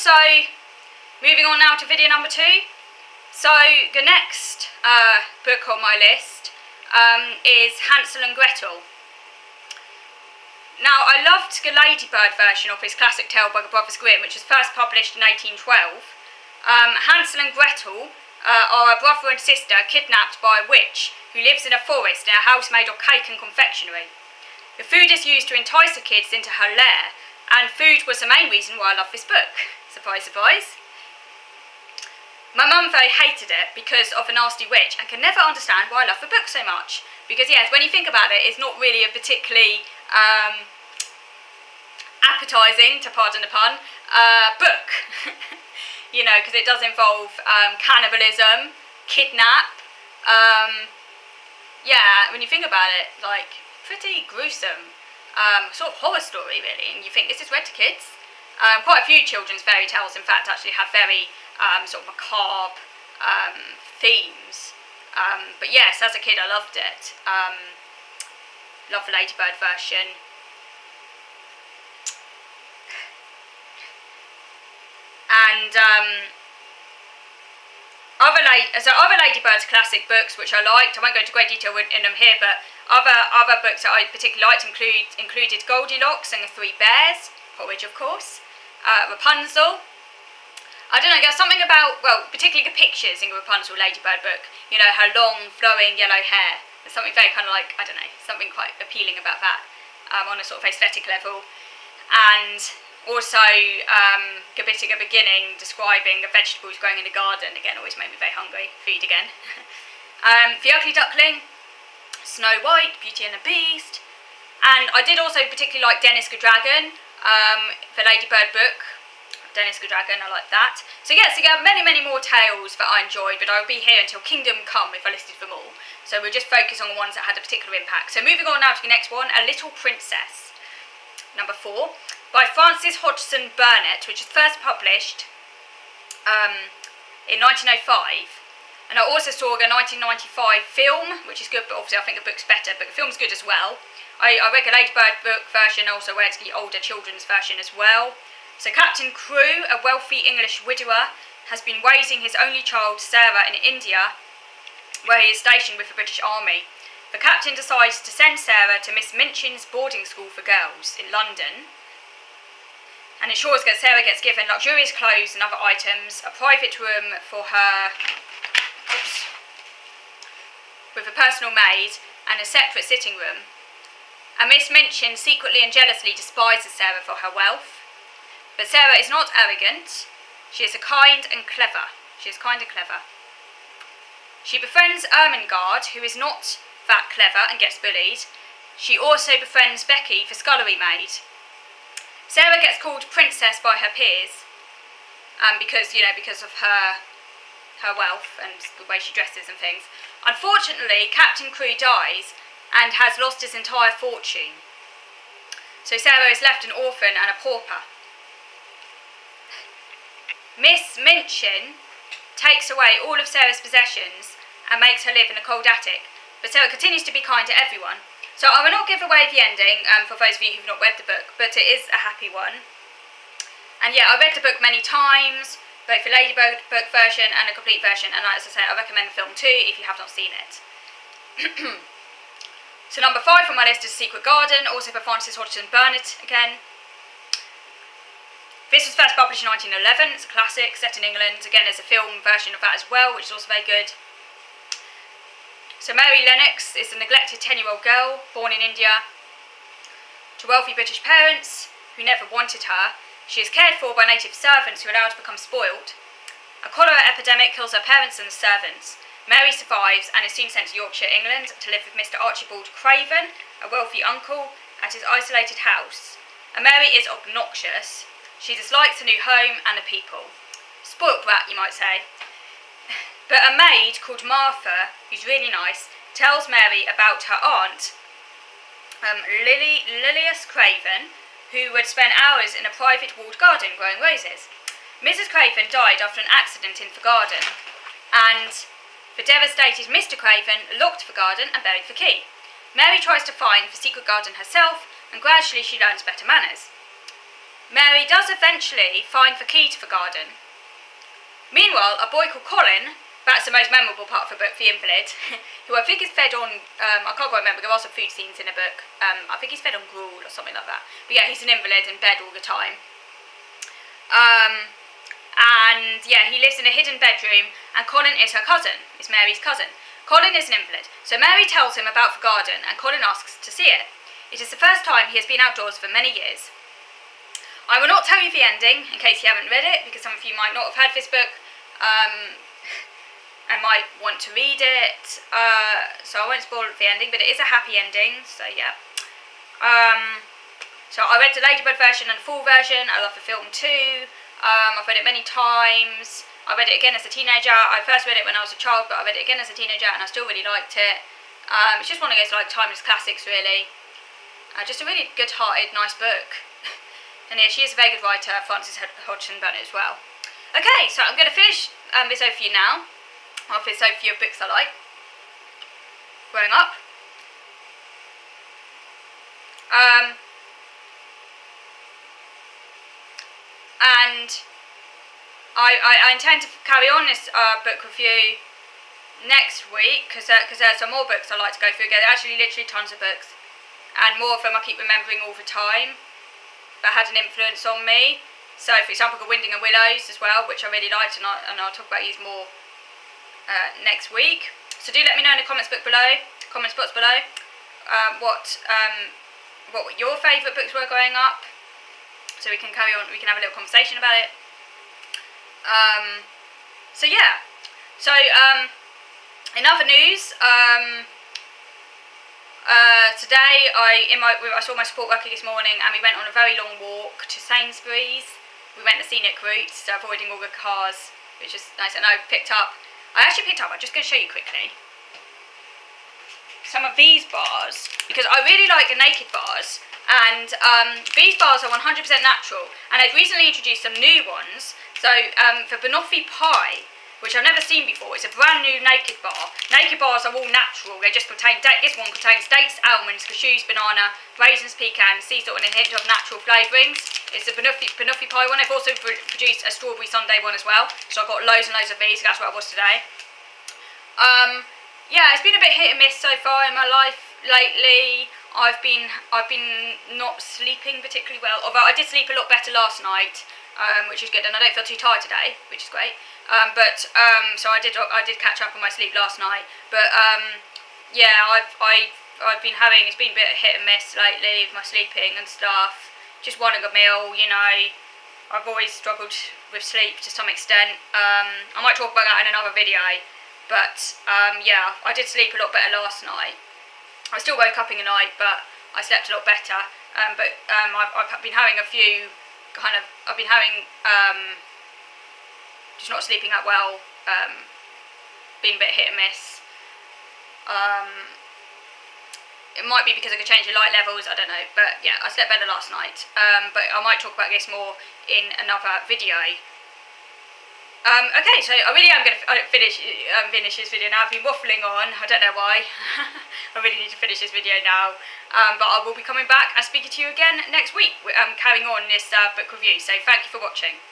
So moving on now to video number 2. So the next book on my list is Hansel and Gretel. Now, I loved the Ladybird version of his classic tale by the Brothers Grimm, which was first published in 1812. Hansel and Gretel are a brother and sister kidnapped by a witch who lives in a forest in a house made of cake and confectionery. The food is used to entice the kids into her lair, and food was the main reason why I love this book. Surprise, surprise. My mum very hated it because of a nasty witch and can never understand why I love the book so much. Because yes, when you think about it, it's not really a particularly appetising, to pardon the pun, book. You know, because it does involve cannibalism, kidnap. Yeah, when you think about it, like, pretty gruesome sort of horror story, really. And you think, this is read to kids? Quite a few children's fairy tales, in fact, actually have very sort of macabre themes. But yes, as a kid I loved it. Loved the Ladybird version. And other Ladybirds classic books which I liked, I won't go into great detail in them here, but other books that I particularly liked included Goldilocks and the Three Bears, Porridge of course, Rapunzel. I don't know, there's something about, well, particularly the pictures in the Rapunzel Ladybird book, you know, her long flowing yellow hair. There's something very kind of like, I don't know, something quite appealing about that on a sort of aesthetic level. And also the bit at the beginning describing the vegetables growing in the garden, again, always made me very hungry. Food again. The Ugly Duckling, Snow White, Beauty and the Beast. And I did also particularly like Dennis the Dragon, the Ladybird book. Dennis the Dragon, I like that. So yes, there are many, many more tales that I enjoyed, but I'll be here until Kingdom Come if I listed them all. So we'll just focus on the ones that had a particular impact. So moving on now to the next one, A Little Princess. Number 4, by Frances Hodgson Burnett, which was first published in 1905. And I also saw the 1995 film, which is good, but obviously I think the book's better, but the film's good as well. I read the Ladybird book version, also read the older children's version as well. So Captain Crewe, a wealthy English widower, has been raising his only child, Sarah, in India, where he is stationed with the British Army. The captain decides to send Sarah to Miss Minchin's boarding school for girls in London, and ensures that Sarah gets given luxurious clothes and other items, a private room for her, with a personal maid, and a separate sitting room. And Miss Minchin secretly and jealously despises Sarah for her wealth. But Sarah is not arrogant. She is kind and clever. She befriends Ermengarde, who is not that clever and gets bullied. She also befriends Becky, the scullery maid. Sarah gets called princess by her peers, because of her wealth and the way she dresses and things. Unfortunately, Captain Crewe dies and has lost his entire fortune. So Sarah is left an orphan and a pauper. Miss Minchin takes away all of Sarah's possessions and makes her live in a cold attic, but Sarah continues to be kind to everyone. So I will not give away the ending for those of you who've not read the book, but it is a happy one. And yeah, I read the book many times, both the Ladybird book version and a complete version, and as I say, I recommend the film too if you have not seen it. So number 5 on my list is Secret Garden, also by Frances Hodgson Burnett again. This was first published in 1911, it's a classic, set in England. Again, there's a film version of that as well, which is also very good. So Mary Lennox is a neglected 10-year-old girl, born in India, to wealthy British parents who never wanted her. She is cared for by native servants who allow her to become spoilt. A cholera epidemic kills her parents and the servants. Mary survives and is soon sent to Yorkshire, England, to live with Mr. Archibald Craven, a wealthy uncle, at his isolated house. And Mary is obnoxious. She dislikes her new home and the people. Spoilt brat, you might say. But a maid called Martha, who's really nice, tells Mary about her aunt, Lilias Craven, who would spend hours in a private walled garden growing roses. Mrs. Craven died after an accident in the garden, and the devastated Mr. Craven locked the garden and buried the key. Mary tries to find the secret garden herself, and gradually she learns better manners. Mary does eventually find the key to the garden. Meanwhile, a boy called Colin, that's the most memorable part of the book, the invalid, who I think is fed on, I can't quite remember, there are some food scenes in the book, I think he's fed on gruel or something like that. But yeah, he's an invalid in bed all the time. And yeah, he lives in a hidden bedroom, and Colin is her cousin, is Mary's cousin. Colin is an invalid, so Mary tells him about the garden, and Colin asks to see it. It is the first time he has been outdoors for many years. I will not tell you the ending, in case you haven't read it, because some of you might not have heard this book, and might want to read it, so I won't spoil the ending, but it is a happy ending, so yeah. So I read the Ladybird version and the full version. I love the film too. I've read it many times. I read it again as a teenager. I first read it when I was a child, but I read it again as a teenager, and I still really liked it. It's just one of those like timeless classics, really. Just a really good-hearted, nice book. And yeah, she is a very good writer, Frances Hodgson Burnett as well. Okay, so I'm going to finish this overview now. Of this overview of books I like growing up. And I intend to carry on this book review next week, because there are some more books I like to go through again. Actually, literally tons of books, and more of them I keep remembering all the time that had an influence on me. So, for example, The Winding and Willows as well, which I really liked, and I'll talk about these more next week. So do let me know in the comments box below, what your favourite books were growing up, so we can carry on. We can have a little conversation about it. So yeah. So in other news, today I saw my support worker this morning, and we went on a very long walk to Sainsbury's. We went the scenic route, so avoiding all the cars, which is nice. And I actually picked up, I'm just going to show you quickly, some of these bars, because I really like the naked bars, and these bars are 100% natural, and I've recently introduced some new ones. So the banoffee pie, which I've never seen before, it's a brand new naked bar. Naked bars are all natural. They just contain, this one contains dates, almonds, cashews, banana, raisins, pecans, sea salt, and a hint of natural flavourings. It's the banoffee pie one. I've also produced a strawberry sundae one as well, so I've got loads and loads of these. That's what I was today. Yeah, it's been a bit hit and miss so far in my life lately. I've been not sleeping particularly well, although I did sleep a lot better last night, which is good, and I don't feel too tired today, which is great. So I did catch up on my sleep last night, but yeah, I've been having, it's been a bit hit and miss lately with my sleeping and stuff. Just wanting a meal, you know. I've always struggled with sleep to some extent. I might talk about that in another video, but yeah, I did sleep a lot better last night. I still woke up in the night, but I slept a lot better. I've been having a few I've been having just not sleeping that well, been a bit hit and miss. It might be because I could change the light levels, I don't know, but yeah, I slept better last night. But I might talk about this more in another video. Okay, so I really am going to finish this video now. I've been waffling on, I don't know why. I really need to finish this video now. But I will be coming back and speaking to you again next week, carrying on this book review. So thank you for watching.